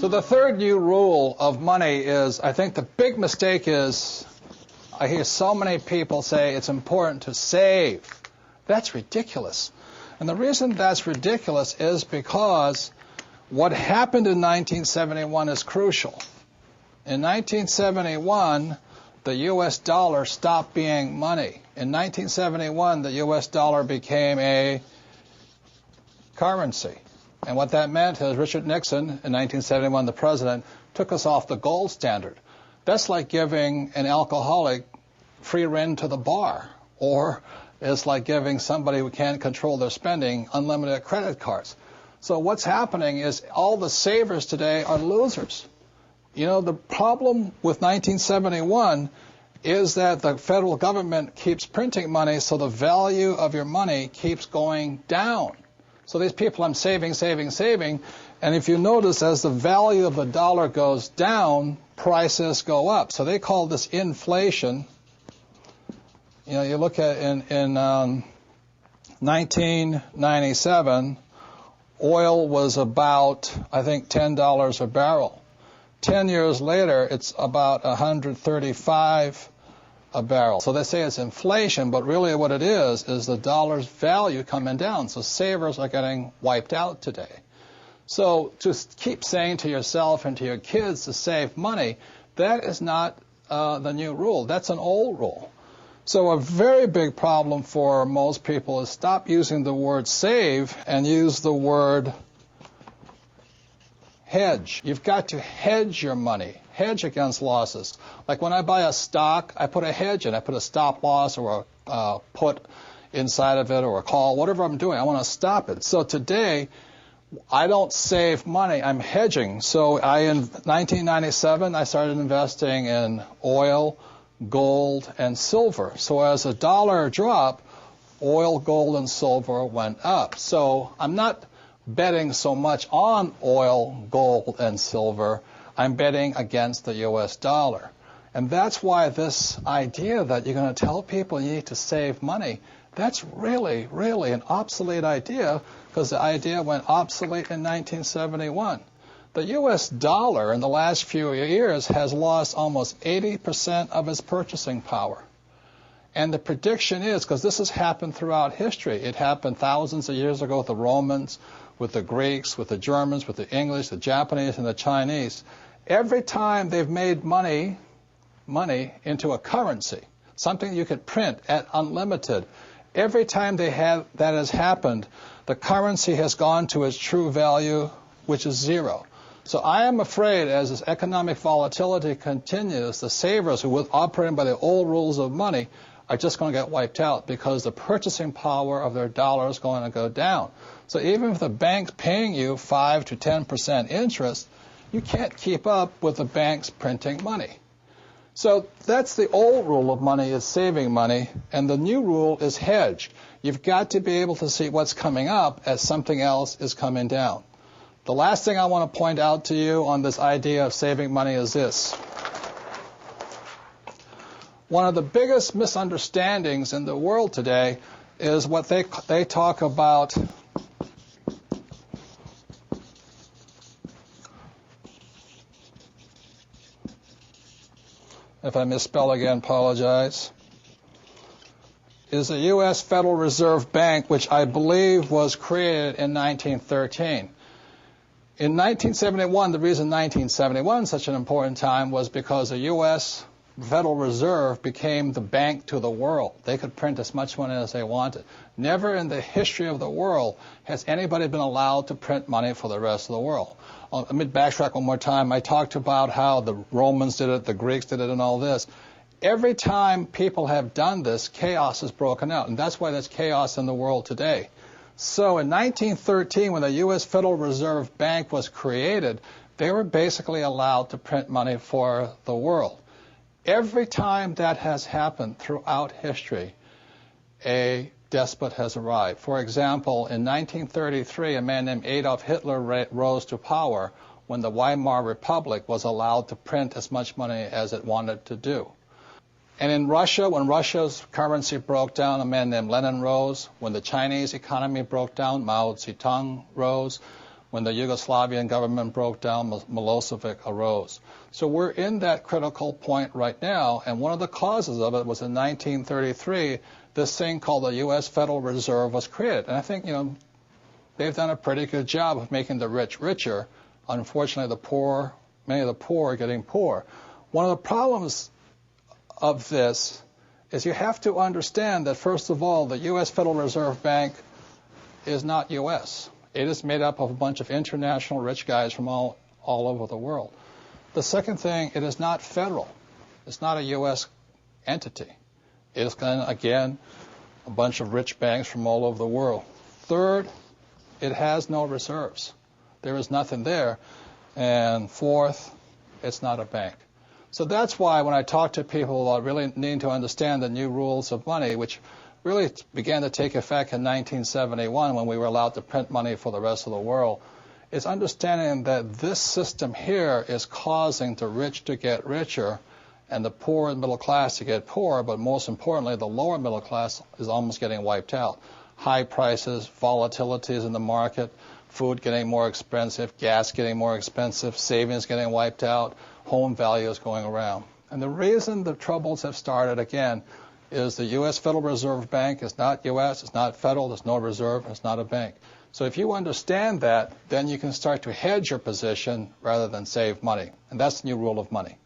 So the third new rule of money is, I think the big mistake is, I hear so many people say it's important to save. That's ridiculous. And the reason that's ridiculous is because what happened in 1971 is crucial. In 1971, the U.S. dollar stopped being money. In 1971, the U.S. dollar became a currency. And what that meant is Richard Nixon, in 1971, the president, took us off the gold standard. That's like giving an alcoholic free rein to the bar, or it's like giving somebody who can't control their spending unlimited credit cards. So what's happening is all the savers today are losers. You know, the problem with 1971 is that the federal government keeps printing money, so the value of your money keeps going down. So these people, I'm saving, and if you notice, as the value of the dollar goes down, prices go up. So they call this inflation. You know, you look at in 1997, oil was about, I think, $10 a barrel. 10 years later, it's about $135 a barrel. So they say it's inflation, but really what it is the dollar's value coming down. So savers are getting wiped out today. So to keep saying to yourself and to your kids to save money, that is not the new rule. That's an old rule. So a very big problem for most people is stop using the word save and use the word hedge. You've got to hedge your money. Hedge against losses. Like when I buy a stock, I put a hedge in. I put a stop loss or a put inside of it or a call, whatever I'm doing. I want to stop it. So today, I don't save money. I'm hedging. So in 1997, I started investing in oil, gold, and silver. So as the dollar dropped, oil, gold, and silver went up. So I'm not betting so much on oil, gold, and silver. I'm betting against the U.S. dollar. And that's why this idea that you're going to tell people you need to save money, that's really, really an obsolete idea, because the idea went obsolete in 1971. The U.S. dollar in the last few years has lost almost 80% of its purchasing power. And the prediction is, because this has happened throughout history, it happened thousands of years ago with the Romans, with the Greeks, with the Germans, with the English, the Japanese, and the Chinese. Every time they've made money into a currency, something you could print at unlimited, every time that has happened, the currency has gone to its true value, which is zero. So I am afraid as this economic volatility continues, the savers who were operating by the old rules of money are just going to get wiped out because the purchasing power of their dollar is going to go down. So even if the bank's paying you 5 to 10% interest, you can't keep up with the banks printing money. So that's the old rule of money, is saving money, and the new rule is hedge. You've got to be able to see what's coming up as something else is coming down. The last thing I want to point out to you on this idea of saving money is this. One of the biggest misunderstandings in the world today is what they talk about if I misspell again, apologize, is the U.S. Federal Reserve Bank, which I believe was created in 1913. In 1971, the reason 1971 is such an important time was because the U.S. Federal Reserve became the bank to the world. They could print as much money as they wanted. Never in the history of the world has anybody been allowed to print money for the rest of the world. Let me backtrack one more time. I talked about how the Romans did it, the Greeks did it, and all this. Every time people have done this, chaos has broken out, and that's why there's chaos in the world today. So in 1913, when the U.S. Federal Reserve Bank was created, they were basically allowed to print money for the world. Every time that has happened throughout history, a despot has arrived. For example, in 1933, a man named Adolf Hitler rose to power when the Weimar Republic was allowed to print as much money as it wanted to do. And in Russia, when Russia's currency broke down, a man named Lenin rose. When the Chinese economy broke down, Mao Zedong rose. When the Yugoslavian government broke down, Milosevic arose. So we're in that critical point right now, and one of the causes of it was in 1933, this thing called the U.S. Federal Reserve was created. And I think, they've done a pretty good job of making the rich richer. Unfortunately, many of the poor are getting poor. One of the problems of this is you have to understand that, first of all, the U.S. Federal Reserve Bank is not U.S. It is made up of a bunch of international rich guys from all over the world. The second thing, it is not federal. It's not a U.S. entity. It is, again, a bunch of rich banks from all over the world. Third, it has no reserves. There is nothing there. And fourth, it's not a bank. So that's why when I talk to people about really needing to understand the new rules of money, which really began to take effect in 1971 when we were allowed to print money for the rest of the world, is understanding that this system here is causing the rich to get richer and the poor and middle class to get poorer, but most importantly, the lower middle class is almost getting wiped out. High prices, volatilities in the market, food getting more expensive, gas getting more expensive, savings getting wiped out, home values going around. And the reason the troubles have started, again, is the U.S. Federal Reserve Bank is not U.S., it's not federal, there's no reserve, it's not a bank. So if you understand that, then you can start to hedge your position rather than save money. And that's the new rule of money.